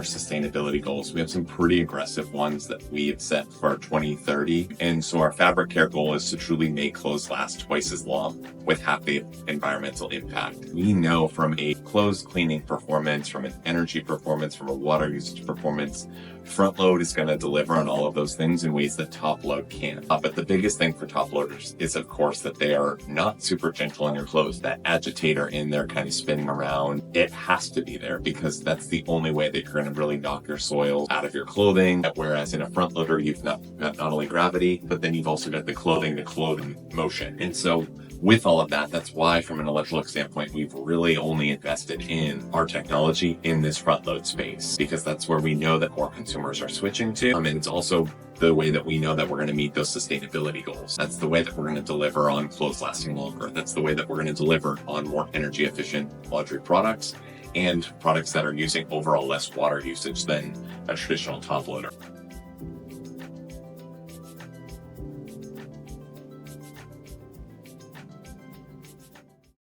our sustainability goals. We have some pretty aggressive ones that we have set for 2030. And so our fabric care goal is to truly make clothes last twice as long with half the environmental impact. We know from a clothes cleaning performance, from an energy performance, from a water usage performance, front load is going to deliver on all of those things in ways that top load can't. But the biggest thing for top loaders is, of course, that they are not super gentle on your clothes. That agitator in there kind of spinning around, it has to be there because that's the only way that you're going to really knock your soil out of your clothing. Whereas in a front loader, you've got not only gravity, but then you've also got the clothing to clothing motion. And so with all of that, that's why from an Electrolux standpoint, we've really only invested in our technology in this front load space, because that's where we know that more consumers are switching to. And it's also the way that we know that we're going to meet those sustainability goals. That's the way that we're going to deliver on clothes lasting longer. That's the way that we're going to deliver on more energy efficient laundry products and products that are using overall less water usage than a traditional top loader.